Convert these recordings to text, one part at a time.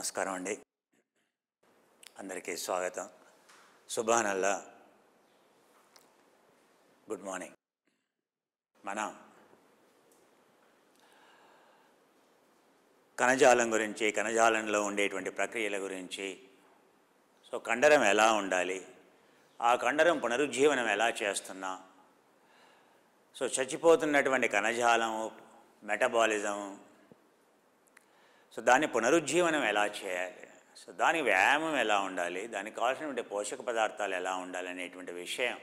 నమస్కారం అండి. అందరికీ స్వాగతం. సుబ్హానల్లా. Good morning. మనం కణజాలం గురించి, కణజాలంలో ఉండేటువంటి ప్రక్రియల గురించి, కండరం ఎలా ఉండాలి, ఆ కండరం పునరుజ్జీవనం ఎలా చేస్తున్నా, చచ్చిపోతున్నటువంటి కణజాలం మెటబాలిజం, దాన్ని పునరుజ్జీవనం ఎలా చేయాలి, దాని వ్యాయామం ఎలా ఉండాలి, దానికి కావాల్సినటువంటి పోషక పదార్థాలు ఎలా ఉండాలి అనేటువంటి విషయం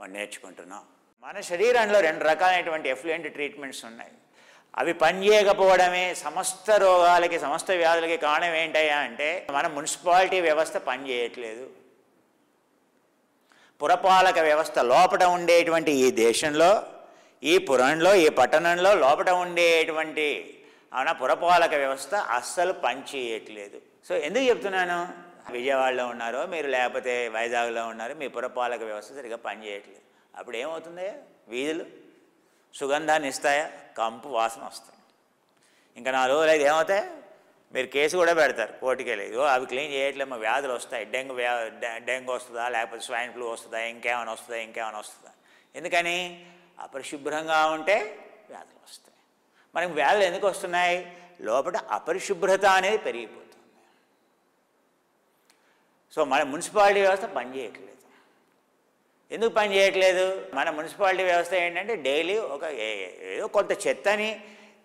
మనం నేర్చుకుంటున్నాం. మన శరీరంలో 2 రకాలైనటువంటి ఎఫ్లూయెంట్ ట్రీట్మెంట్స్ ఉన్నాయి. అవి పనిచేయకపోవడమే సమస్త రోగాలకి, సమస్త వ్యాధులకి కారణం ఏంటయ్యా అంటే మన మున్సిపాలిటీ వ్యవస్థ పనిచేయట్లేదు. పురపాలక వ్యవస్థ లోపల ఉండేటువంటి ఈ దేశంలో, ఈ పురంలో, ఈ పట్టణంలో లోపల ఉండేటువంటి పురపాలక వ్యవస్థ అస్సలు పనిచేయట్లేదు. ఎందుకు చెప్తున్నాను? విజయవాడలో ఉన్నారో మీరు, లేకపోతే వైజాగ్లో ఉన్నారో, మీ పురపాలక వ్యవస్థ సరిగ్గా పనిచేయట్లేదు. అప్పుడు ఏమవుతుంది? వీధులు సుగంధాన్ని ఇస్తాయా? కంపు వాసన వస్తాయి. ఇంకా 4 రోజులు అయితే ఏమవుతాయి? మీరు కేసు కూడా పెడతారు కోర్టుకెళ్ళి. అవి క్లీన్ చేయట్లేదు, మా వ్యాధులు వస్తాయి. డెంగ్యూ వస్తుందా, లేకపోతే స్వైన్ ఫ్లూ వస్తుందా, ఇంకేమైనా వస్తుందా? ఎందుకని? అపరిశుభ్రంగా ఉంటే వ్యాధులు వస్తాయి. మనకి వ్యాధులు ఎందుకు వస్తున్నాయి? లోపల అపరిశుభ్రత అనేది పెరిగిపోతుంది. మన మున్సిపాలిటీ వ్యవస్థ పనిచేయట్లేదు. ఎందుకు పనిచేయట్లేదు? మన మున్సిపాలిటీ వ్యవస్థ ఏంటంటే డైలీ ఏదో కొంత చెత్తని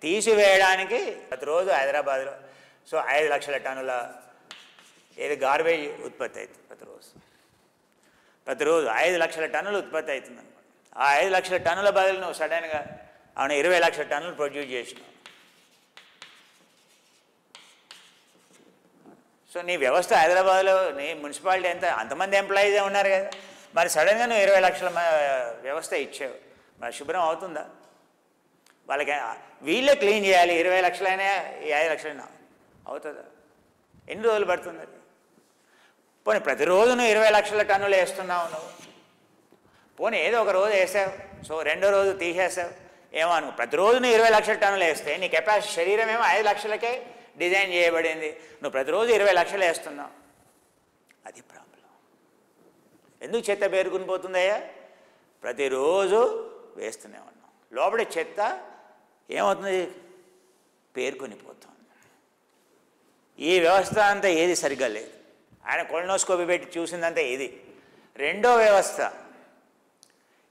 తీసివేయడానికి ప్రతిరోజు హైదరాబాద్లో 5 లక్షల టన్నుల గార్బేజ్ ఉత్పత్తి అవుతుంది. ప్రతిరోజు 5 లక్షల టన్నులు ఉత్పత్తి అవుతుంది అనమాట. ఆ 5 లక్షల టన్నుల బదులు నువ్వు సడన్గా 20 లక్షల టన్నులు ప్రొడ్యూస్ చేసినావు. నీ వ్యవస్థ హైదరాబాద్లో, నీ మున్సిపాలిటీ అంతమంది ఎంప్లాయీసే ఉన్నారు కదా, మరి సడన్గా నువ్వు 20 లక్షల వ్యవస్థ ఇచ్చావు, మరి శుభ్రం అవుతుందా? వాళ్ళకి వీళ్ళే క్లీన్ చేయాలి. 20 లక్షలైనా 5 లక్షలైనా అవుతుందా? ఎన్ని రోజులు పడుతుంది అది? పోనీ ప్రతిరోజు నువ్వు 20 లక్షల టన్నులు వేస్తున్నావు నువ్వు. పోనీ ఏదో ఒక రోజు వేసావు, రెండో రోజు తీసేసావు, ఏమో అనుకో. ప్రతిరోజు నువ్వు 20 లక్షల టన్నులు వేస్తే నీ కెపాసిటీ, శరీరం ఏమో 5 లక్షలకే డిజైన్ చేయబడింది. నువ్వు ప్రతిరోజు 20 లక్షలు వేస్తున్నావు. అది ప్రాబ్లం. ఎందుకు చెత్త పేరుకుని పోతుందయ్యా? ప్రతిరోజు వేస్తూనే ఉన్నాం. లోపల చెత్త ఏమవుతుంది? పేరుకొని పోతుంది. ఈ వ్యవస్థ అంతా ఏది సరిగ్గా లేదు. ఆయన కొలనోస్కోపీ పెట్టి చూసిందంతా ఇది. రెండో వ్యవస్థ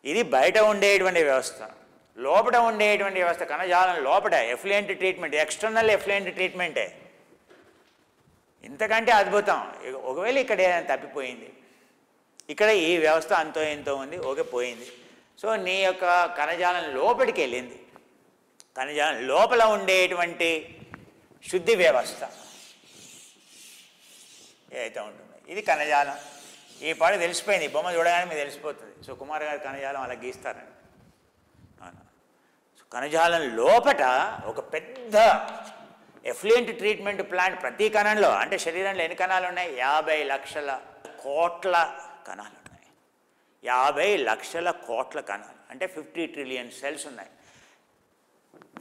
ఇది బయట ఉండేటువంటి వ్యవస్థ. లోపల ఉండేటువంటి వ్యవస్థ కణజాలం లోపల ఎఫ్లూయెంట్ ట్రీట్మెంట్, ఎక్స్టర్నల్ ఎఫ్లూయెంట్ ట్రీట్మెంటే. ఇంతకంటే అద్భుతం. ఒకవేళ ఇక్కడ ఏదైనా తప్పిపోయింది, ఇక్కడ ఈ వ్యవస్థ అంతో ఎంతో ఉంది, పోయింది. నీ యొక్క కణజాలం లోపలికి వెళ్ళింది. కణజాలం లోపల ఉండేటువంటి శుద్ధి వ్యవస్థ ఏదైతే ఉంటుందో ఇది కణజాలం. ఈ పాడు తెలిసిపోయింది. ఈ బొమ్మ చూడగానే మీకు తెలిసిపోతుంది. కుమార్ గారి కణజాలం అలా గీస్తారండి. కణజాలం లోపట ఒక పెద్ద ఎఫ్లూయెంట్ ట్రీట్మెంట్ ప్లాంట్ ప్రతి కణంలో. అంటే శరీరంలో ఎన్ని కణాలు ఉన్నాయి? 50 లక్షల కోట్ల కణాలు ఉన్నాయి. 50 లక్షల కోట్ల కణాలు అంటే 50 ట్రిలియన్ సెల్స్ ఉన్నాయి.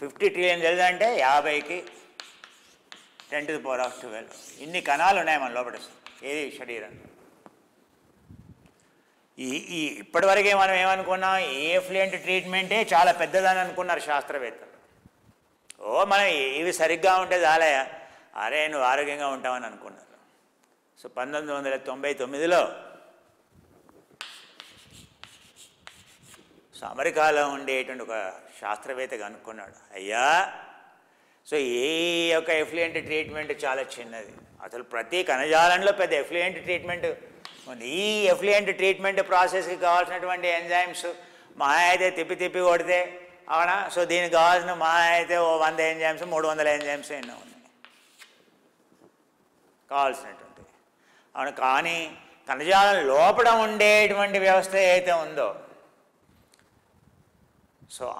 50 ట్రిలియన్ సెల్స్ అంటే 50కి 10⁻12 ఇన్ని కణాలు ఉన్నాయి మన లోపల. ఏది శరీరంలో. ఇప్పటివరకే మనం ఏమనుకున్నాం? ఈ ఎఫ్లూయెంట్ ట్రీట్మెంటే చాలా పెద్దదని అనుకున్నారు శాస్త్రవేత్తలు. మనం ఇవి సరిగ్గా ఉంటే చాలయా, అరే నువ్వు ఆరోగ్యంగా ఉంటావని అనుకున్నారు. 1999లో అమెరికాలో ఉండేటువంటి ఒక శాస్త్రవేత్తగా అనుకున్నాడు, అయ్యా ఈ యొక్క ఎఫ్లూయెంట్ ట్రీట్మెంట్ చాలా చిన్నది. అసలు ప్రతి కణజాలంలో పెద్ద ఎఫ్లూయెంట్ ట్రీట్మెంట్ ఉంది. ఈ ఎఫ్లూయెంట్ ట్రీట్మెంట్ ప్రాసెస్కి కావాల్సినటువంటి ఎంజైమ్స్ మహా అయితే తిప్పి కొడితే అవునా. దీనికి కావాల్సిన మహా అయితే 100 ఎంజైమ్స్, 300 ఎంజైమ్స్ ఎన్నో ఉన్నాయి కావాల్సినటువంటి. అవును. కానీ కణజాలం లోపల ఉండేటువంటి వ్యవస్థ ఏదైతే ఉందో,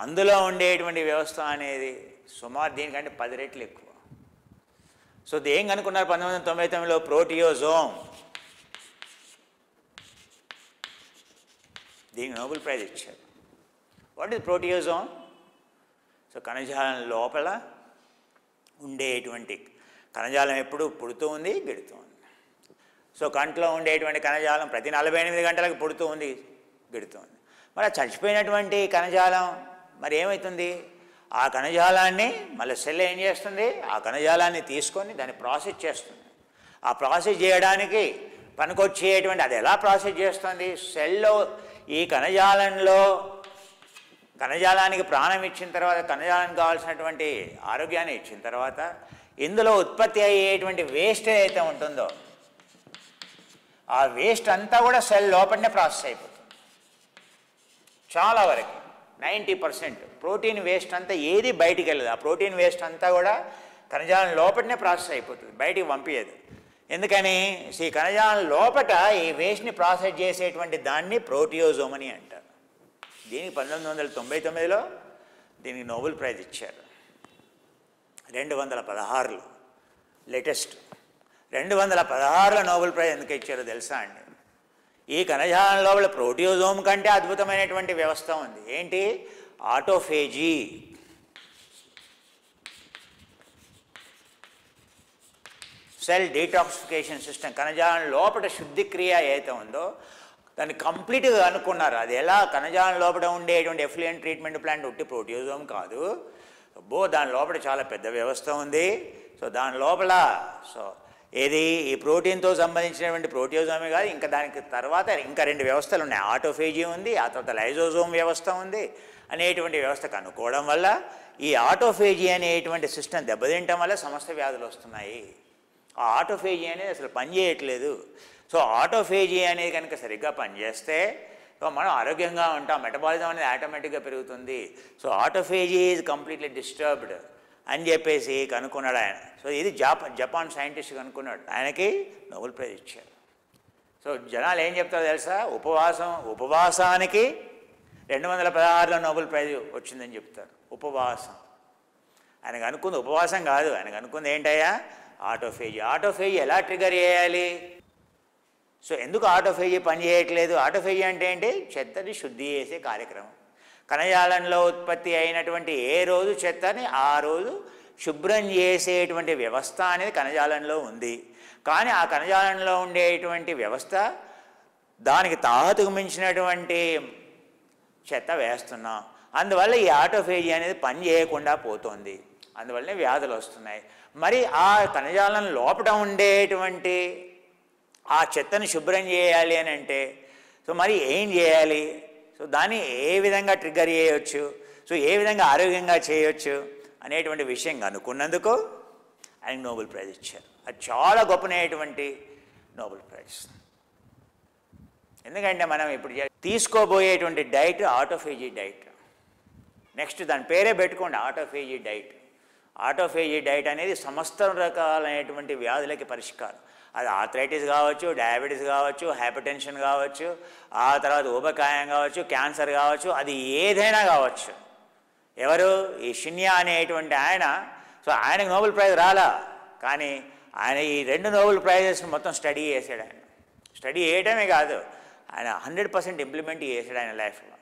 అందులో ఉండేటువంటి వ్యవస్థ అనేది సుమారు దీనికంటే 10 రెట్లు ఎక్కువ. ఏం కనుక్కున్నారు 1999లో? ప్రోటియోజోమ్. దీనికి నోబెల్ ప్రైజ్ ఇచ్చారు. What is proteasome? కణజాలం లోపల ఉండేటువంటి కణజాలం ఎప్పుడు పుడుతూ ఉంది, గిడుతూ ఉంది. సో కంట్లో ఉండేటువంటి కణజాలం ప్రతి 48 గంటలకు పుడుతూ ఉంది, గిడుతూ ఉంది. మరి చచ్చిపోయినటువంటి కణజాలం మరి ఏమవుతుంది? ఆ కణజాలాన్ని మళ్ళీ సెల్ ఏం చేస్తుంది? ఆ కణజాలాన్ని తీసుకొని దాన్ని ప్రాసెస్ చేస్తుంది. ఆ ప్రాసెస్ చేయడానికి పనికొచ్చేటువంటి అది ఎలా ప్రాసెస్ చేస్తుంది? సెల్లో ఈ కణజాలానికి ప్రాణం ఇచ్చిన తర్వాత, కణజాలానికి కావాల్సినటువంటి ఆరోగ్యాన్ని ఇచ్చిన తర్వాత, ఇందులో ఉత్పత్తి అయ్యేటువంటి వేస్ట్ ఏదైతే ఉంటుందో ఆ వేస్ట్ అంతా కూడా సెల్ లోపలనే ప్రాసెస్ అయిపోతుంది. చాలా వరకు 90% ప్రోటీన్ వేస్ట్ అంతా ఏది బయటికి వెళ్ళదు. ఆ ప్రోటీన్ వేస్ట్ అంతా కూడా కణజాలం లోపలనే ప్రాసెస్ అయిపోతుంది, బయటికి పంపించదు. ఎందుకని? ఈ కణజాలం లోపల ఈ వేస్ట్ని ప్రాసెస్ చేసేటువంటి దాన్ని ప్రోటియోజోమ్ అని అంటారు. దీనికి 1999లో దీనికి నోబెల్ ప్రైజ్ ఇచ్చారు. 216లో లేటెస్ట్ 216లో నోబెల్ ప్రైజ్ ఎందుకు ఇచ్చారో తెలుసా అండి? ఈ కణజాలం లోపల ప్రోటియోజోమ్ కంటే అద్భుతమైనటువంటి వ్యవస్థ ఉంది. ఏంటి? ఆటోఫేజీ. Cell detoxification system. కణజాలం లోపల శుద్ధిక్రియ ఏదైతే ఉందో దాన్ని కంప్లీట్గా అనుకున్నారు. అది ఎలా? కణజాలం లోపల ఉండేటువంటి ఎఫ్లూయెంట్ ట్రీట్మెంట్ ప్లాంట్ ఉట్టి ప్రోటియోజోమ్ కాదు, దాని లోపల చాలా పెద్ద వ్యవస్థ ఉంది. సో దాని లోపల ఏది ఈ ప్రోటీన్తో సంబంధించినటువంటి ప్రోటియోజోమే కాదు, ఇంకా దానికి తర్వాత ఇంకా 2 వ్యవస్థలు ఉన్నాయి. ఆటోఫేజీ ఉంది, ఆ తర్వాత లైజోజోమ్ వ్యవస్థ ఉంది అనేటువంటి వ్యవస్థ కనుక్కోవడం వల్ల ఈ ఆటోఫేజీ అనేటువంటి సిస్టమ్ దెబ్బతింటం వల్ల సమస్త వ్యాధులు వస్తున్నాయి. ఆ ఆటోఫేజీ అనేది అసలు పనిచేయట్లేదు. సో ఆటోఫేజీ అనేది కనుక సరిగ్గా పనిచేస్తే మనం ఆరోగ్యంగా ఉంటాం, మెటబాలిజం అనేది ఆటోమేటిక్గా పెరుగుతుంది. So autophagy is completely disturbed అని చెప్పేసి కనుక్కున్నాడు ఆయన. సో ఇది జపాన్ సైంటిస్ట్ కనుక్కున్నాడు, ఆయనకి నోబెల్ ప్రైజ్ ఇచ్చారు. సో జనాలు ఏం చెప్తారో తెలుసా? ఉపవాసానికి 216లో నోబెల్ ప్రైజ్ వచ్చిందని చెప్తారు. ఉపవాసం ఆయనకు అనుకుంది ఉపవాసం కాదు, ఆయనకు అనుకుంది ఏంటయ్యా? ఆటోఫేజీ. ఆటోఫేజీ ఎలా ట్రిగర్ చేయాలి? సో ఎందుకు ఆటోఫేజీ పని చేయట్లేదు? ఆటోఫేజీ అంటే ఏంటి? చెత్తని శుద్ధి చేసే కార్యక్రమం. కణజాలంలో ఉత్పత్తి అయినటువంటి ఏ రోజు చెత్తని ఆ రోజు శుభ్రం చేసేటువంటి వ్యవస్థ అనేది కణజాలంలో ఉంది. కానీ ఆ కణజాలంలో ఉండేటువంటి వ్యవస్థ దానికి తాహతుకు మించినటువంటి చెత్త వేస్తున్నాం. అందువల్ల ఈ ఆటోఫేజీ అనేది పని చేయకుండా పోతుంది. అందువల్లనే వ్యాధులు వస్తున్నాయి. మరి ఆ కణజాలం లోపల ఉండేటువంటి ఆ చెత్తను శుభ్రం చేయాలి అని అంటే సో మరి ఏం చేయాలి? సో దాన్ని ఏ విధంగా ట్రిగ్గర్ చేయవచ్చు, సో ఏ విధంగా ఆరోగ్యంగా చేయవచ్చు అనేటువంటి విషయం కనుక్కున్నందుకు ఆయనకు నోబెల్ ప్రైజ్ ఇచ్చారు. అది చాలా గొప్పనైనటువంటి నోబెల్ ప్రైజ్. ఎందుకంటే మనం ఇప్పుడు తీసుకోబోయేటువంటి డైట్ ఆటోఫేజీ డైట్. నెక్స్ట్ దాని పేరే పెట్టుకోండి, ఆటోఫేజీ డైట్. ఆటోఫేజీ డైట్ అనేది సమస్త రకాలైనటువంటి వ్యాధులకి పరిష్కారం. అది ఆర్థరైటిస్ కావచ్చు, డయాబెటీస్ కావచ్చు, హైపర్టెన్షన్ కావచ్చు, ఆ తర్వాత ఊబకాయం కావచ్చు, క్యాన్సర్ కావచ్చు, అది ఏదైనా కావచ్చు. ఎవరు? ఈ షిన్యా అనేటువంటి ఆయన. సో ఆయనకు నోబెల్ ప్రైజ్ రాలా, కానీ ఆయన ఈ 2 నోబెల్ ప్రైజెస్ని మొత్తం స్టడీ చేశాడు. ఆయన స్టడీ చేయడమే కాదు, ఆయన 100% ఇంప్లిమెంట్ చేశాడు ఆయన లైఫ్లో.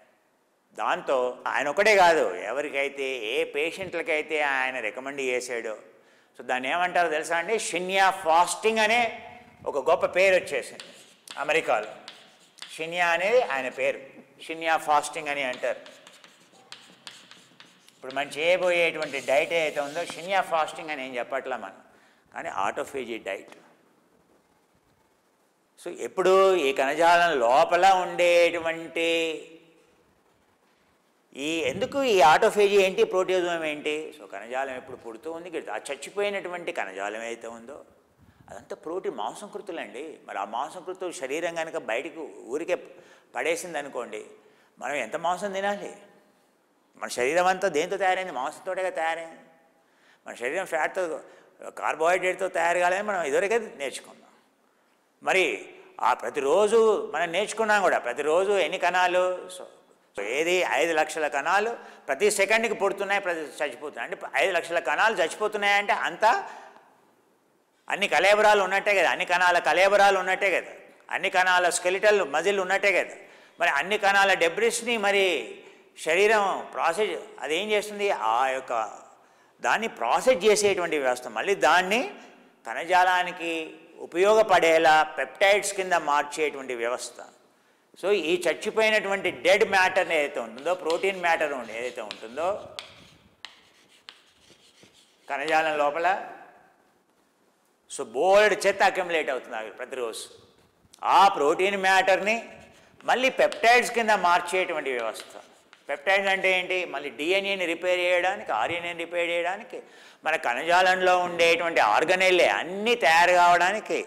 దాంతో ఆయన ఒకటే కాదు, ఎవరికైతే ఏ పేషెంట్లకైతే ఆయన రికమెండ్ చేశాడో సో దాన్ని ఏమంటారో తెలుసా అండి? షిన్యా ఫాస్టింగ్ అనే ఒక గొప్ప పేరు వచ్చేసింది అమెరికాలో. షిన్యా అనేది ఆయన పేరు, షిన్యా ఫాస్టింగ్ అని అంటారు. ఇప్పుడు మనం చేయబోయేటువంటి డైట్ ఏదైతే ఉందో షిన్యా ఫాస్టింగ్ అని ఏం చెప్పట్లా మనం, కానీ ఆటోఫేజీ డైట్. సో ఎప్పుడు ఈ కణజాలం లోపల ఉండేటువంటి ఎందుకు ఈ ఆటోఫేజీ ఏంటి, ప్రోటియోజోమ్ ఏంటి? సో కణజాలం ఎప్పుడు పుడుతూ ఉంది, ఆ చచ్చిపోయినటువంటి కణజాలం ఏదైతే ఉందో అదంతా ప్రోటీన్ మాంసకృతులండి. మరి ఆ మాంసకృతులు శరీరం కనుక బయటకు ఊరికే పడేసింది అనుకోండి, మనం ఎంత మాంసం తినాలి? మన శరీరం అంతా దేంతో తయారైంది? మాంసంతోటేగా తయారైంది. మన శరీరం ఫ్యాట్తో, కార్బోహైడ్రేట్తో తయారు కాలేదని మనం ఇదివరకే నేర్చుకున్నాం. మరి ఆ ప్రతిరోజు మనం నేర్చుకున్నాం కూడా, ప్రతిరోజు ఎన్ని కణాలు? సో ఏది 5 లక్షల కణాలు ప్రతి సెకండ్కి పుడుతున్నాయి, ప్రతి చచ్చిపోతున్నాయి. అంటే 5 లక్షల కణాలు చచ్చిపోతున్నాయంటే అంతా అన్ని కళేబరాలు ఉన్నట్టే కదా, అన్ని కణాల కళేబరాలు ఉన్నట్టే కదా, అన్ని కణాల స్కెలిటల్ మజిల్ ఉన్నట్టే కదా. మరి అన్ని కణాల డెబ్రిస్ని మరి శరీరం ప్రాసెస్ అదేం చేస్తుంది? ఆ యొక్క దాన్ని ప్రాసెస్ చేసేటువంటి వ్యవస్థ. మళ్ళీ దాన్ని కణజాలానికి ఉపయోగపడేలా పెప్టైడ్స్ కింద మార్చేటువంటి వ్యవస్థ. సో ఈ చచ్చిపోయినటువంటి డెడ్ మ్యాటర్ని ఏదైతే ఉంటుందో, ప్రోటీన్ మ్యాటర్ ఏదైతే ఉంటుందో కణజాలం లోపల, సో బోల్డ్ చెత్త అక్యుములేట్ అవుతుంది ప్రతిరోజు. ఆ ప్రోటీన్ మ్యాటర్ని మళ్ళీ పెప్టైడ్స్ కింద మార్చేటువంటి వ్యవస్థ. పెప్టైడ్స్ అంటే ఏంటి? మళ్ళీ డిఎన్ఏని రిపేర్ చేయడానికి, ఆర్ఎన్ఏని రిపేర్ చేయడానికి, మన కణజాలంలో ఉండేటువంటి ఆర్గనెల్లే అన్నీ తయారు కావడానికి.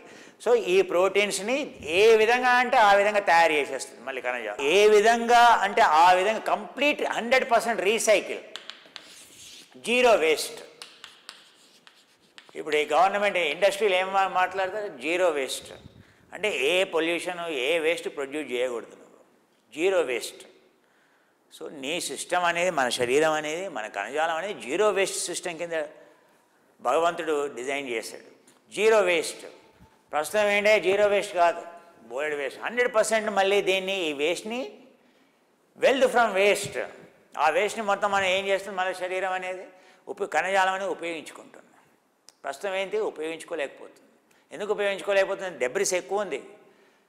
సో ఈ ప్రోటీన్స్ని ఏ విధంగా అంటే ఆ విధంగా తయారు చేసేస్తుంది మళ్ళీ కణజాలం. ఏ విధంగా అంటే ఆ విధంగా కంప్లీట్ 100% రీసైకిల్, జీరో వేస్ట్. ఇప్పుడు ఈ గవర్నమెంట్ ఇండస్ట్రీలు ఏం మాట్లాడతారు? జీరో వేస్ట్ అంటే ఏ పొల్యూషన్, ఏ వేస్ట్ ప్రొడ్యూస్ చేయకూడదు, జీరో వేస్ట్. సో నీ సిస్టమ్ అనేది, మన శరీరం అనేది, మన కణజాలం అనేది జీరో వేస్ట్ సిస్టమ్ కింద భగవంతుడు డిజైన్ చేశాడు. Zero waste. ప్రస్తుతం ఏంటంటే జీరో వేస్ట్ కాదు, బోల్డ్ వేస్ట్. 100% మళ్ళీ దీన్ని, ఈ వేస్ట్ని, వెల్త్ ఫ్రమ్ వేస్ట్, ఆ వేస్ట్ని మొత్తం మనం ఏం చేస్తుంది, మన శరీరం అనేది కణజాలం అనేది ఉపయోగించుకుంటుంది. ప్రస్తుతం ఏంటి? ఉపయోగించుకోలేకపోతుంది. ఎందుకు ఉపయోగించుకోలేకపోతుంది? డెబ్రిస్ ఎక్కువ ఉంది.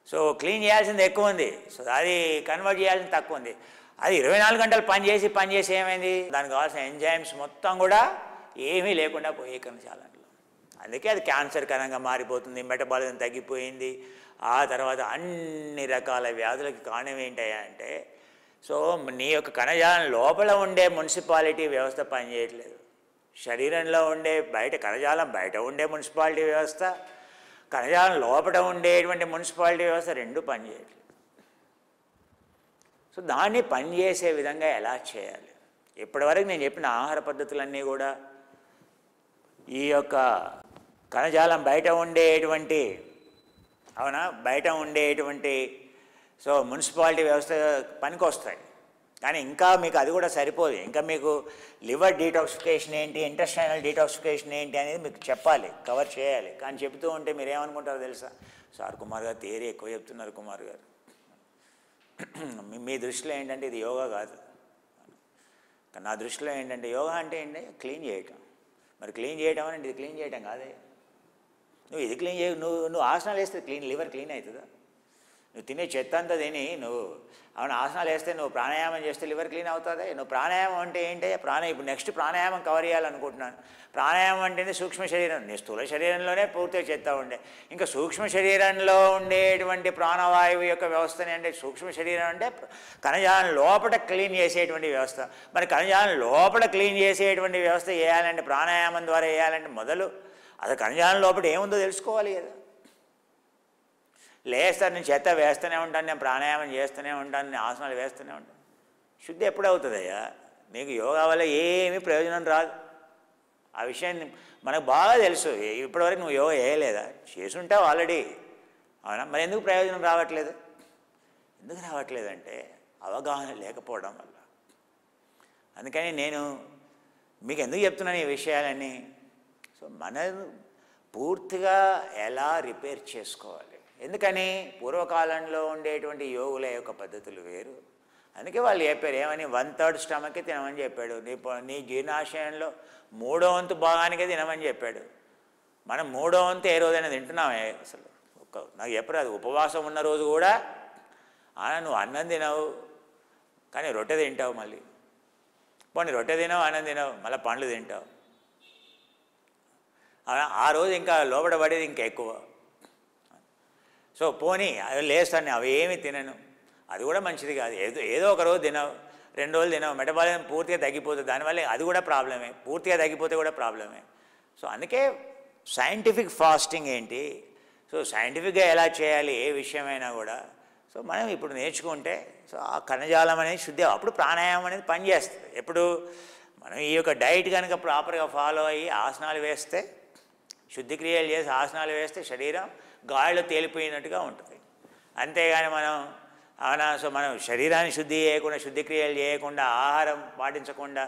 సో క్లీన్ చేయాల్సింది ఎక్కువ ఉంది. సో అది కన్వర్ట్ చేయాల్సింది తక్కువ ఉంది. అది 24 గంటలు పనిచేసి ఏమైంది? దానికి కావాల్సిన ఎంజైమ్స్ మొత్తం కూడా ఏమీ లేకుండా పోయే కణజాలంలో. అందుకే అది క్యాన్సర్ కణంగా మారిపోతుంది, మెటబాలిజం తగ్గిపోయింది. ఆ తర్వాత అన్ని రకాల వ్యాధులకి కారణం ఏంటయ్యా అంటే, సో నీ యొక్క కణజాలం లోపల ఉండే మున్సిపాలిటీ వ్యవస్థ పనిచేయట్లేదు. శరీరంలో ఉండే కణజాలం బయట ఉండే మున్సిపాలిటీ వ్యవస్థ, కణజాలం లోపల ఉండేటువంటి మున్సిపాలిటీ వ్యవస్థ రెండు పనిచేయట్లేదు. సో దాన్ని పనిచేసే విధంగా ఎలా చేయాలి? ఇప్పటివరకు నేను చెప్పిన ఆహార పద్ధతులన్నీ కూడా ఈ యొక్క కణజాలం బయట ఉండేటువంటి సో మున్సిపాలిటీ వ్యవస్థ పనికి వస్తాయి. కానీ ఇంకా మీకు అది కూడా సరిపోదు. ఇంకా మీకు లివర్ డీటాక్సిఫికేషన్ ఏంటి, ఇంటెస్టైనల్ డీటాక్సిఫికేషన్ ఏంటి అనేది మీకు చెప్పాలి, కవర్ చేయాలి. కానీ చెబుతూ ఉంటే మీరు ఏమనుకుంటారో తెలుసా? సార్ కుమార్ గారు థియరీ ఎక్కువ చెప్తున్నారు కుమార్ గారు. మీ దృష్టిలో ఏంటంటే ఇది యోగా కాదు. నా దృష్టిలో ఏంటంటే యోగా అంటే ఏంటి? క్లీన్ చేయటం. మరి క్లీన్ చేయటం అంటే ఇది క్లీన్ చేయటం కాదే. నువ్వు ఇది క్లీన్ చేయ, నువ్వు ఆసనాలు వేస్తే లివర్ క్లీన్ అవుతుందా? నువ్వు తినే చెత్త అంతా తిని నువ్వు ఆసనాలు వేస్తే, నువ్వు ప్రాణాయామం చేస్తే లివర్ క్లీన్ అవుతుంది? నువ్వు ప్రాణాయామం అంటే ఏంటి? ఇప్పుడు నెక్స్ట్ ప్రాణాయామం కవర్ చేయాలనుకుంటున్నాను. ప్రాణాయామం అంటే సూక్ష్మ శరీరం. నీ స్థూల శరీరంలోనే పూర్తిగా చెత్త ఉండే, ఇంకా సూక్ష్మ శరీరంలో ఉండేటువంటి ప్రాణవాయువు యొక్క వ్యవస్థని, అంటే సూక్ష్మ శరీరం అంటే కణజాలం లోపల క్లీన్ చేసేటువంటి వ్యవస్థ. మరి కణజాలం లోపల క్లీన్ చేసేటువంటి వ్యవస్థ చేయాలంటే, ప్రాణాయామం ద్వారా చేయాలంటే మొదలు అసలు కణజాలం లోపల ఏముందో తెలుసుకోవాలి కదా. లేస్తాను, నేను చెత్త వేస్తూనే ఉంటాను, నేను ప్రాణాయామం చేస్తూనే ఉంటాను, నేను ఆసనాలు వేస్తూనే ఉంటాను. శుద్ధి ఎప్పుడవుతుందయ్యా? నీకు యోగా వల్ల ఏమీ ప్రయోజనం రాదు. ఆ విషయాన్ని మనకు బాగా తెలుసు. ఇప్పటివరకు నువ్వు యోగా చేయలేదా? చేసుంటావు ఆల్రెడీ, అవునా? మరి ఎందుకు ప్రయోజనం రావట్లేదు? ఎందుకు రావట్లేదంటే అవగాహన లేకపోవడం వల్ల. అందుకని నేను మీకు ఎందుకు చెప్తున్నాను ఈ విషయాలన్నీ? సో మనం పూర్తిగా ఎలా రిపేర్ చేసుకోవాలి. ఎందుకని? పూర్వకాలంలో ఉండేటువంటి యోగుల యొక్క పద్ధతులు వేరు. అందుకే వాళ్ళు చెప్పారు ఏమని, 1/3 స్టమక్కి తినమని చెప్పాడు. నీ జీర్ణాశయంలో 3వ వంతు భాగానికే తినమని చెప్పాడు. మనం 3వ వంతు ఏ రోజైనా తింటున్నామే? అసలు నాకు చెప్పరు. అది ఉపవాసం ఉన్న రోజు కూడా నువ్వు అన్నం తినవు కానీ రొట్టె తింటావు. మళ్ళీ పోనీ రొట్టె తినవు, అన్నం తినవు, మళ్ళీ పండ్లు తింటావు. ఆ రోజు ఇంకా లోపల పడేది ఇంకా ఎక్కువ. సో పోనీ అవి లేస్తాను, అవి ఏమీ తినను, అది కూడా మంచిది కాదు. ఏదో ఒక రోజు తినవు, 2 రోజులు తినవు, మెటబాలిజం పూర్తిగా తగ్గిపోతుంది. దానివల్ల అది కూడా ప్రాబ్లమే, పూర్తిగా తగ్గిపోతే కూడా ప్రాబ్లమే. సో అందుకే సైంటిఫిక్ ఫాస్టింగ్ ఏంటి, సో సైంటిఫిక్గా ఎలా చేయాలి ఏ విషయమైనా కూడా సో మనం ఇప్పుడు నేర్చుకుంటే సో ఆ కణజాలం అనేది శుద్ధి, అప్పుడు ప్రాణాయామం అనేది పనిచేస్తుంది. ఎప్పుడు మనం ఈ యొక్క డైట్ కనుక ప్రాపర్గా ఫాలో అయ్యి ఆసనాలు వేస్తే, శుద్ధి క్రియలు చేసి ఆసనాలు వేస్తే శరీరం గాలిలో తేలిపోయినట్టుగా ఉంటుంది. అంతేగాని సో మనం శరీరాన్ని శుద్ధి చేయకుండా, శుద్ధి క్రియలు చేయకుండా, ఆహారం పాటించకుండా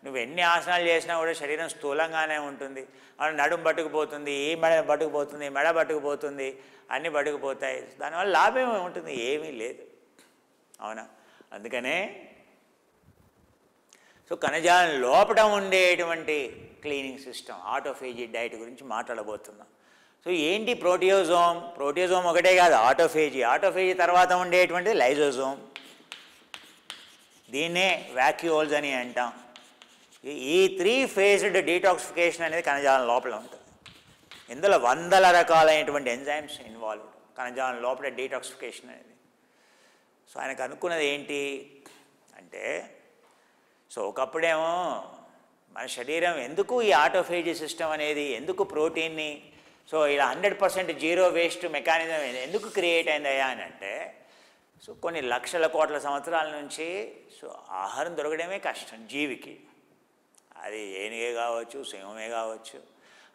నువ్వు ఎన్ని ఆసనాలు చేసినా కూడా శరీరం స్థూలంగానే ఉంటుంది. నడుము పట్టుకుపోతుంది, ఈ మెడ పట్టుకుపోతుంది, మెడ పట్టుకుపోతుంది, అన్నీ పట్టుకుపోతాయి. దానివల్ల లాభం ఉంటుంది? ఏమీ లేదు, అవునా? అందుకనే సో కణజాలం లోపల ఉండేటువంటి క్లీనింగ్ సిస్టమ్, ఆటోఫేజీ డైట్ గురించి మాట్లాడబోతున్నాం. సో ఏంటి ప్రోటియోజోమ్? ప్రోటియోజోమ్ ఒకటే కాదు, ఆటోఫేజీ తర్వాత ఉండేటువంటి లైజోజోమ్, దీన్నే వాక్యూోల్స్ అని అంటాం. ఈ 3 ఫేజ్డ్ డీటాక్సిఫికేషన్ అనేది కణజాలం లోపల ఉంటుంది. ఇందులో వందల రకాలైనటువంటి ఎంజైమ్స్ ఇన్వాల్వ్డ్ కణజాలం లోపల డీటాక్సిఫికేషన్ అనేది. సో ఆయనకు అనుకున్నది ఏంటి అంటే, సో ఒకప్పుడేమో మన శరీరం ఎందుకు ఈ ఆటోఫేజీ సిస్టమ్ అనేది, ఎందుకు ప్రోటీన్ని సో ఇలా 100% జీరో వేస్ట్ మెకానిజం ఎందుకు క్రియేట్ అయిందయ్యా అని అంటే, సో కొన్ని లక్షల కోట్ల సంవత్సరాల నుంచి సో ఆహారం దొరకడమే కష్టం జీవికి. అది ఏనుగే కావచ్చు, సింహమే కావచ్చు.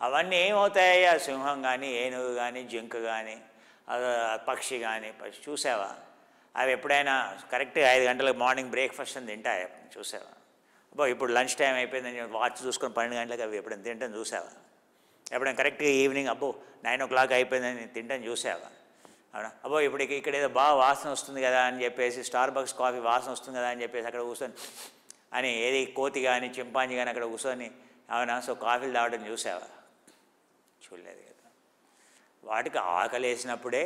అవన్నీ ఏమవుతాయ్యా? సింహం కానీ, ఏనుగు కానీ, జింక కానీ, పక్షి కానీ, చూసావా? అవి ఎప్పుడైనా కరెక్ట్గా 5 గంటలకు మార్నింగ్ బ్రేక్ఫాస్ట్ అని తింటాయి చూసావా? అబ్బో ఇప్పుడు లంచ్ టైం అయిపోయిందని వాచ్ చూసుకొని 12 గంటలకు అవి ఎప్పుడైనా తింటాను చూసావా? ఎప్పుడైనా కరెక్ట్గా ఈవినింగ్ అబ్బో 9 o'clock అయిపోయిందని తింటాను చూసావా? అవునా? అబ్బో ఇప్పుడు ఇక్కడ ఏదో బాగా వాసన వస్తుంది కదా అని చెప్పేసి, స్టార్ బక్స్ కాఫీ వాసన వస్తుంది కదా అని చెప్పేసి అక్కడ కూర్చొని అని ఏది కోతి కానీ చింపాంజీ కానీ అక్కడ కూర్చొని అవునా సో కాఫీలు తాగడం చూసావా? చూడలేదు కదా. వాటికి ఆకలి వేసినప్పుడే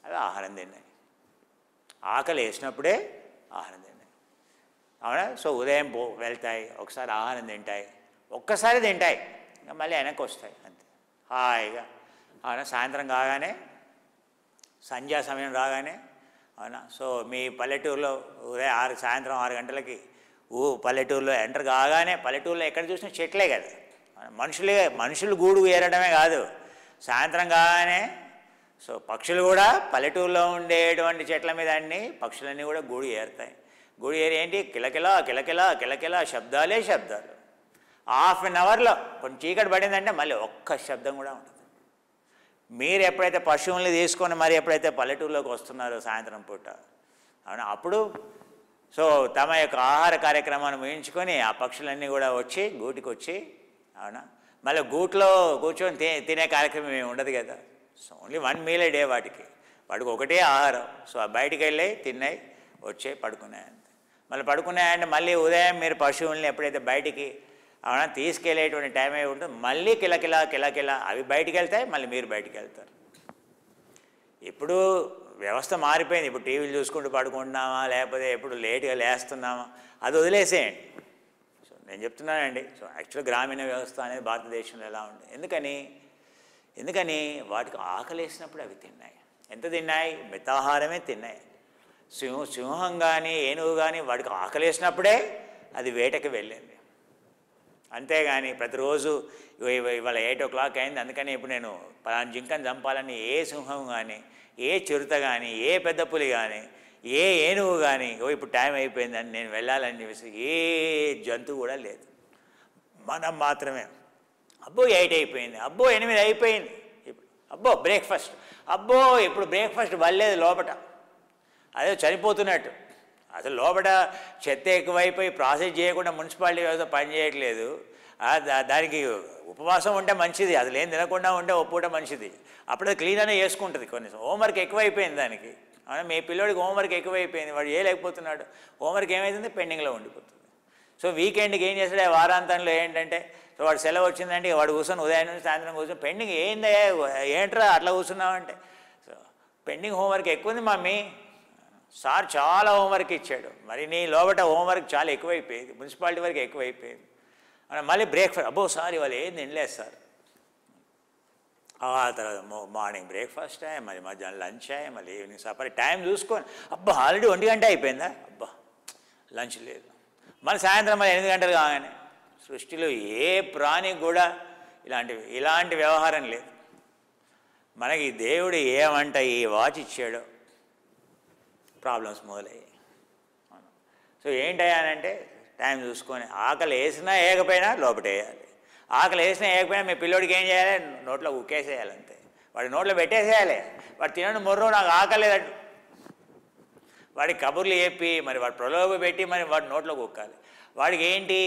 అవి ఆహారం తిన్నాయి, ఆకలి వేసినప్పుడే ఆహారం తిన్నాయి. అవునా? సో ఉదయం వెళ్తాయి, ఒకసారి ఆహారం తింటాయి, ఒక్కసారి తింటాయి, మళ్ళీ వెనక్కి వస్తాయి అంతే హాయిగా. అవునా? సాయంత్రం కాగానే, సంధ్యా సమయం రాగానే, అవునా సో మీ పల్లెటూరులో ఉదయం సాయంత్రం 6 గంటలకి పల్లెటూరులో ఎంటర్ కాగానే, పల్లెటూరులో ఎక్కడ చూసినా చెట్లే కదా, మనుషులు గూడు ఏరడమే కాదు, సాయంత్రం కాగానే సో పక్షులు కూడా పల్లెటూరులో ఉండేటువంటి చెట్ల మీద అన్ని పక్షులన్నీ కూడా గూడు ఏరుతాయి. గూడు ఏరి ఏంటి కిలకిలా కిలకిలా కిలకిలా శబ్దాలే శబ్దాలు. హాఫ్ అన్ అవర్లో కొంచెం చీకటి పడిందంటే మళ్ళీ ఒక్క శబ్దం కూడా ఉంటుంది. మీరు ఎప్పుడైతే పశువుల్ని తీసుకొని మరి ఎప్పుడైతే పల్లెటూరులోకి వస్తున్నారో సాయంత్రం పూట, అవునా అప్పుడు సో తమ యొక్క ఆహార కార్యక్రమాన్ని ముగించుకొని ఆ పక్షులన్నీ కూడా వచ్చి గూటికి వచ్చి, అవునా మళ్ళీ గూట్లో కూర్చొని తినే కార్యక్రమం ఏమి ఉండదు కదా. So only 1 meal a day వాటికి ఒకటే ఆహారం. సో బయటికి వెళ్ళి తిన్నాయి, వచ్చాయి, పడుకున్నాయి అంతే. మళ్ళీ పడుకున్నాయంటే మళ్ళీ ఉదయం మీరు పశువుల్ని ఎప్పుడైతే బయటికి అవునా తీసుకెళ్ళేటువంటి టైం అయి ఉంటుంది, మళ్ళీ కిలకిలా కిలకిలా అవి బయటికి వెళ్తాయి, మళ్ళీ మీరు బయటికి వెళ్తారు. ఇప్పుడు వ్యవస్థ మారిపోయింది. ఇప్పుడు టీవీలు చూసుకుంటూ పడుకుంటున్నామా, లేకపోతే ఎప్పుడు లేట్గా లేస్తున్నామా, అది వదిలేసేయండి. సో నేను చెప్తున్నానండి, సో యాక్చువల్ గ్రామీణ వ్యవస్థ అనేది భారతదేశంలో ఎలా ఉంది, ఎందుకని వాటికి ఆకలి వేసినప్పుడు అవి తిన్నాయి. ఎంత తిన్నాయి? మితాహారమే తిన్నాయి. సింహం కానీ ఏనుగు కానీ వాడికి ఆకలి వేసినప్పుడే అది వేటకి వెళ్ళింది. అంతేగాని ప్రతిరోజు ఇవాళ 8 o'clock అయింది అందుకని ఇప్పుడు నేను పలానా జింకను చంపాలని ఏ సింహం కానీ, ఏ చిరుత కానీ, ఏ పెద్ద పులి కానీ, ఏ ఏనుగు కానీ ఇప్పుడు టైం అయిపోయిందని నేను వెళ్ళాలని చెప్పేసి ఏ జంతువు కూడా లేదు. మనం మాత్రమే అబ్బో 8 అయిపోయింది, అబ్బో 8 అయిపోయింది, అబ్బో బ్రేక్ఫాస్ట్, అబ్బో ఇప్పుడు బ్రేక్ఫాస్ట్ వల్లేదు లోపట, అదే చనిపోతున్నట్టు. అసలు లోపల చెత్త ఎక్కువైపోయి ప్రాసెస్ చేయకుండా మున్సిపాలిటీ వ్యవస్థ పనిచేయట్లేదు. దానికి ఉపవాసం ఉంటే మంచిది, అసలు ఏం తినకుండా ఉంటే ఒప్పుట మంచిది, అప్పుడు క్లీన్ అనే చేసుకుంటుంది. కొన్ని హోంవర్క్ ఎక్కువైపోయింది దానికి. అవునా మీ పిల్లోడికి హోంవర్క్ ఎక్కువైపోయింది, వాడు చేయలేకపోతున్నాడు, హోంవర్క్ ఏమవుతుంది పెండింగ్లో ఉండిపోతుంది. సో వీకెండ్కి ఏం చేస్తాడు, వారాంతంలో ఏంటంటే సో వాడు సెలవు వచ్చిందంటే వాడు కూర్చొని ఉదయం నుంచి సాయంత్రం కూర్చొని పెండింగ్ ఏందయ్యా ఏంట్రా అట్లా కూర్చున్నామంటే, సో పెండింగ్ హోంవర్క్ ఎక్కువ ఉంది మమ్మీ, సార్ చాలా హోంవర్క్ ఇచ్చాడు, మరి నీ లోపల హోంవర్క్ చాలా ఎక్కువైపోయింది, మున్సిపాలిటీ వరకు ఎక్కువైపోయింది. మళ్ళీ బ్రేక్ఫాస్ట్, అబ్బో సార్ ఇవాళ ఏం తినలేదు సార్, ఆ తర్వాత మార్నింగ్ బ్రేక్ఫాస్ట్ అయ్యా, మళ్ళీ మధ్యాహ్నం లంచ్ అయ్యా, మళ్ళీ ఈవినింగ్ సపరేట్ టైం చూసుకొని అబ్బా ఆల్రెడీ 1 గంట అయిపోయిందా, అబ్బా లంచ్ లేదు, మళ్ళీ సాయంత్రం మళ్ళీ 8 గంటలు కాగానే. సృష్టిలో ఏ ప్రాణికి కూడా ఇలాంటి వ్యవహారం లేదు. మనకి దేవుడు ఏమంట ఈ వాచ్ ఇచ్చాడో ప్రాబ్లమ్స్ మొదలయ్యాయి. సో ఏంటయ్యానంటే టైం చూసుకొని ఆకలి వేసినా వేయకపోయినా లోపటేయాలి, ఆకలి వేసినా వేయకపోయినా మీ పిల్లోడికి ఏం చేయాలి, నోట్లో ఉక్కేసేయాలి అంతే, వాడి నోట్లో పెట్టేసేయాలి. వాడు తినడం మొర్రో నాకు ఆకలి లేదంటు వాడికి కబుర్లు చెప్పి మరి వాడు ప్రలోభ పెట్టి మరి వాడి నోట్లో కుక్కాలి. వాడికి ఏంటి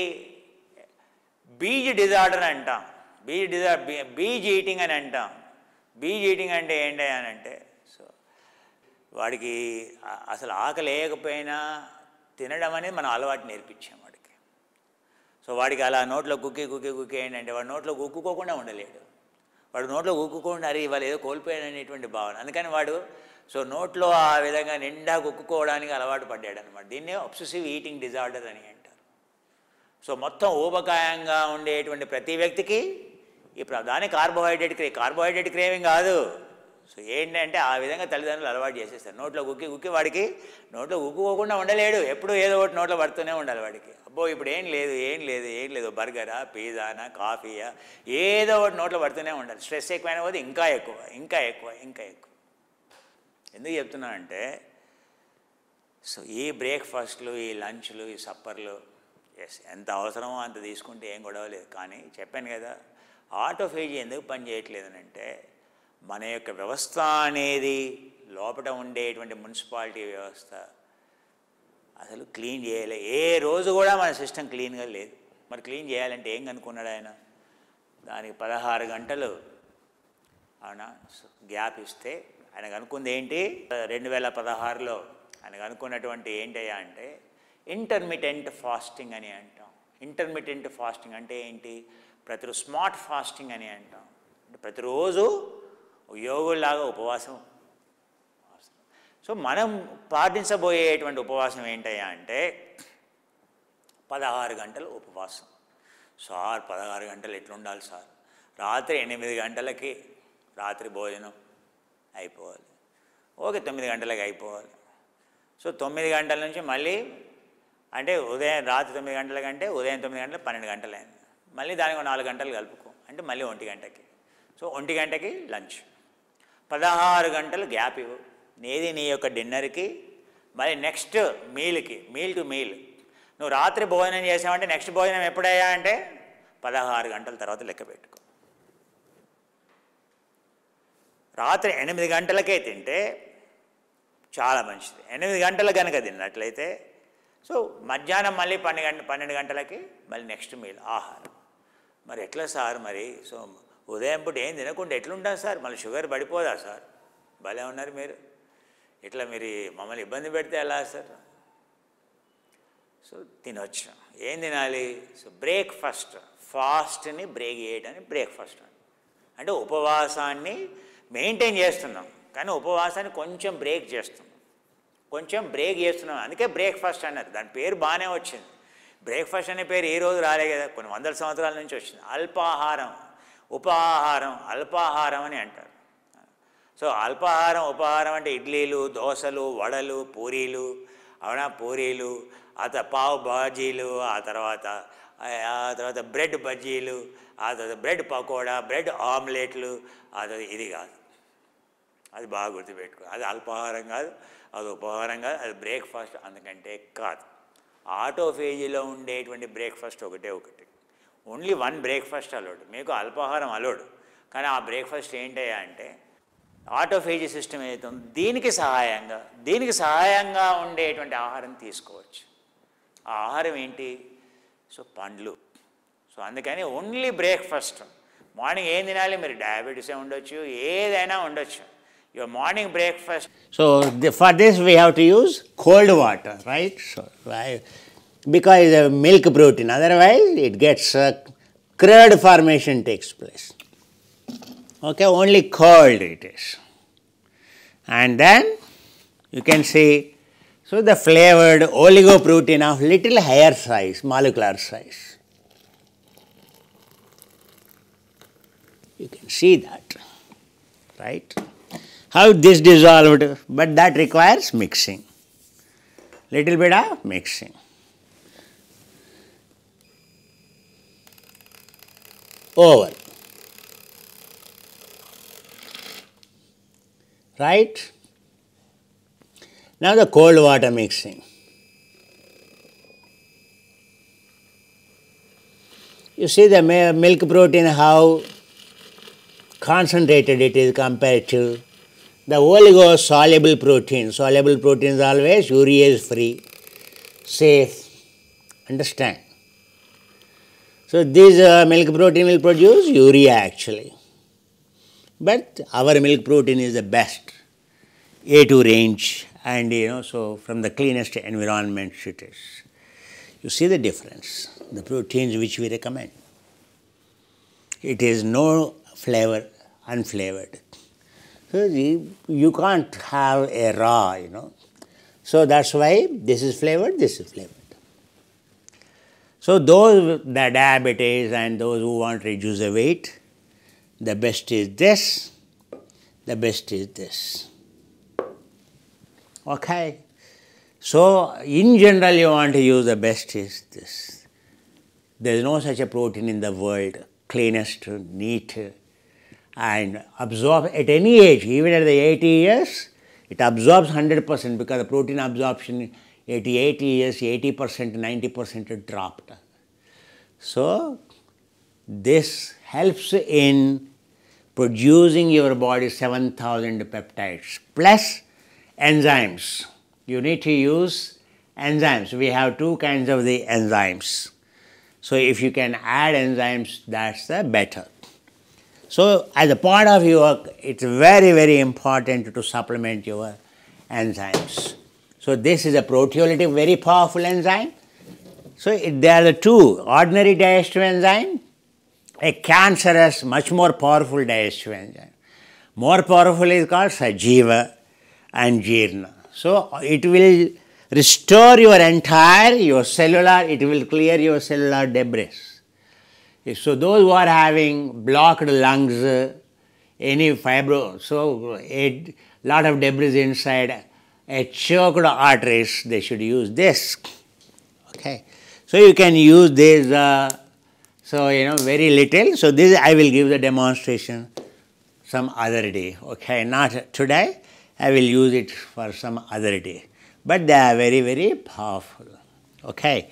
బీజ్ డిజార్డర్ అంటాం, బీజ్ ఈటింగ్ అని అంటాం. బీజ్ ఈటింగ్ అంటే ఏంటి అని అంటే సో వాడికి అసలు ఆకలి లేకపోయినా తినడం అనేది మనం అలవాటు నేర్పించాం వాడికి. సో వాడికి అలా నోట్లో కుక్కి ఏంటంటే వాడు నోట్లో కుక్కుకోకుండా ఉండలేడు. వాడు నోట్లో కుక్కుకోండి, అరే ఇవాళ ఏదో కోల్పోయాడు అనేటువంటి భావన. అందుకని వాడు సో నోట్లో ఆ విధంగా నిండా కుక్కుకోవడానికి అలవాటు పడ్డాడు అనమాట. దీన్నే అబ్సెసివ్ ఈటింగ్ డిజార్డర్ అని అంటారు. సో మొత్తం ఊబకాయంగా ఉండేటువంటి ప్రతి వ్యక్తికి ఈ దాని కార్బోహైడ్రేట్ క్రేవింగ్ కాదు. సో ఏంటంటే ఆ విధంగా తల్లిదండ్రులు అలవాటు చేసేస్తారు. నోట్లో కుక్కి వాడికి నోట్లో కుక్కుకోకుండా ఉండలేడు, ఎప్పుడు ఏదో ఒకటి నోట్లో పడుతూనే ఉండాలి వాడికి. అబ్బో ఇప్పుడు ఏం లేదు బర్గరా, పిజ్జానా, కాఫీయా, ఏదో ఒకటి నోట్లో పడుతూనే ఉండాలి. స్ట్రెస్ ఎక్కువైన పోతే ఇంకా ఎక్కువ. ఎందుకు చెప్తున్నానంటే సో ఈ బ్రేక్ఫాస్ట్లు, ఈ లంచ్లు, ఈ సప్పర్లు ఎంత అవసరమో అంత తీసుకుంటే ఏం గొడవ లేదు. కానీ చెప్పాను కదా, ఆటోఫేజీ ఎందుకు పని చేయట్లేదనంటే మన యొక్క వ్యవస్థ అనేది లోపల ఉండేటువంటి మున్సిపాలిటీ వ్యవస్థ అసలు క్లీన్ చేయలే. ఏ రోజు కూడా మన సిస్టమ్ క్లీన్గా లేదు. మరి క్లీన్ చేయాలంటే ఏం కనుక్కున్నాడు ఆయన? దానికి 16 గంటలు అవునా గ్యాప్ ఇస్తే ఆయన కనుక్కుంది ఏంటి? 2016లో ఆయన కనుక్కున్నటువంటి ఏంటయ్యా అంటే ఇంటర్మిటెంట్ ఫాస్టింగ్ అని అంటాం. ఇంటర్మిటెంట్ ఫాస్టింగ్ అంటే ఏంటి? ప్రతిరోజు స్మార్ట్ ఫాస్టింగ్ అని అంటాం. అంటే ప్రతిరోజు యోగుల్లాగా ఉపవాసం. సో మనం పాటించబోయేటువంటి ఉపవాసం ఏంటయ్యా అంటే 16 గంటలు ఉపవాసం. సార్ 16 గంటలు ఎట్లుండాలి సార్? రాత్రి 8 గంటలకి రాత్రి భోజనం అయిపోవాలి. ఓకే, 9 గంటలకి అయిపోవాలి. సో 9 గంటల నుంచి మళ్ళీ అంటే రాత్రి 9 గంటలకంటే ఉదయం 9 గంటలకు 12 గంటలు అయింది. మళ్ళీ దానికి 4 గంటలు కలుపుకో అంటే మళ్ళీ 1 గంటకి. సో 1 గంటకి లంచ్, 16 గంటలు గ్యాప్ ఇవ్వు. నేది నీ యొక్క డిన్నర్కి, మళ్ళీ నెక్స్ట్ మీల్కి, మీల్ టు మీల్. నువ్వు రాత్రి భోజనం చేసావంటే నెక్స్ట్ భోజనం ఎప్పుడయ్యా అంటే 16 గంటల తర్వాత లెక్క పెట్టుకో. రాత్రి 8 గంటలకే తింటే చాలా మంచిది. 8 గంటలకు కనుక తిన్నట్లయితే సో మధ్యాహ్నం మళ్ళీ 12 గంటలకి మళ్ళీ నెక్స్ట్ మీల్ ఆహారం. మరి ఎట్లా సార్? మరి సో ఉదయం పూట ఏం తినకుండా ఎట్లుంటారు సార్? మళ్ళీ షుగర్ పడిపోదా సార్? భలే ఉన్నారు మీరు. ఇట్లా మీరు మమ్మల్ని ఇబ్బంది పెడితే ఎలా సార్? సో తినొచ్చు. ఏం తినాలి? సో బ్రేక్ఫాస్ట్, ఫాస్ట్ని బ్రేక్ చేయడానికి బ్రేక్ఫాస్ట్ అంటే ఉపవాసాన్ని మెయింటైన్ చేస్తున్నాం కానీ ఉపవాసాన్ని కొంచెం బ్రేక్ చేస్తున్నాం. అందుకే బ్రేక్ఫాస్ట్ అన్నారు. దాని పేరు బాగానే వచ్చింది. బ్రేక్ఫాస్ట్ అనే పేరు ఈ రోజు రాలే కదా, కొన్ని వందల సంవత్సరాల నుంచి వచ్చింది. అల్పాహారం, ఉపాహారం, అల్పాహారం అని అంటారు. సో అల్పాహారం, ఉపాహారం అంటే ఇడ్లీలు, దోశలు, వడలు, పూరీలు, పూరీలు, పావు బాజీలు, ఆ తర్వాత బ్రెడ్ బజ్జీలు, ఆ తర్వాత బ్రెడ్ పకోడా, బ్రెడ్ ఆమ్లెట్లు. ఇది కాదు, అది బాగా గుర్తుపెట్టుకో. అది అల్పాహారం కాదు, అది ఉపహారం కాదు, అది బ్రేక్ఫాస్ట్ అందుకంటే కాదు. ఆటోఫేజీలో ఉండేటువంటి బ్రేక్ఫాస్ట్ ఒకటి, ఓన్లీ 1 బ్రేక్ఫాస్ట్ అలౌడ్. మీకు అల్పాహారం అలౌడ్, కానీ ఆ బ్రేక్ఫాస్ట్ ఏంటయ్యా అంటే ఆటోఫేజీ సిస్టమ్ ఏదైతే ఉందో దీనికి సహాయంగా ఉండేటువంటి ఆహారం తీసుకోవచ్చు. ఆ ఆహారం ఏంటి? సో పండ్లు. సో అందుకని ఓన్లీ బ్రేక్ఫాస్ట్. మార్నింగ్ ఏం తినాలి? మీరు డయాబెటీస్ ఉండొచ్చు, ఏదైనా ఉండొచ్చు. Your morning breakfast. So for this we have to use cold water, right? So because it's a milk protein, otherwise it gets curd formation takes place. Okay, only cold it is. And then you can see, so the flavored oligoprotein of little higher size, molecular size. You can see that, right? How this dissolved, but that requires mixing, little bit of mixing. Over, right? Now the cold water mixing. You see the milk protein, how concentrated it is compared to the oligosoluble protein. Soluble proteins always urease free, safe. Understand? So this milk protein will produce urea actually. But our milk protein is the best, A2 range, and so from the cleanest environment it is. You see the difference, the proteins which we recommend. It is no flavor unflavored. So you can't have a raw, So that's why this is flavored, this is flavored. So those, the diabetes and those who want to reduce the weight, the best is this, the best is this. Okay. So in general you want to use the best is this. There is no such a protein in the world, cleanest, neat, and absorb at any age, even at the 80 years, it absorbs 100% because the protein absorption at 80 years, 80%, 90% dropped. So this helps in producing your body 7,000 peptides plus enzymes. You need to use enzymes. We have two kinds of the enzymes. So if you can add enzymes, that's the better. So as a part of your work, it's very, very important to supplement your enzymes. So this is a proteolytic, very powerful enzyme. So there are the two, ordinary digestive enzyme, a cancerous, much more powerful digestive enzyme. More powerful is called Sajiva and Jirna. So it will restore your entire, your cellular, it will clear your cellular debris. So those who are having blocked lungs, any fibro, so a lot of debris inside, a choked arteries, they should use this. Okay. So you can use this, very little. So this I will give the demonstration some other day. Okay, not today. I will use it for some other day. But they are very, very powerful. Okay.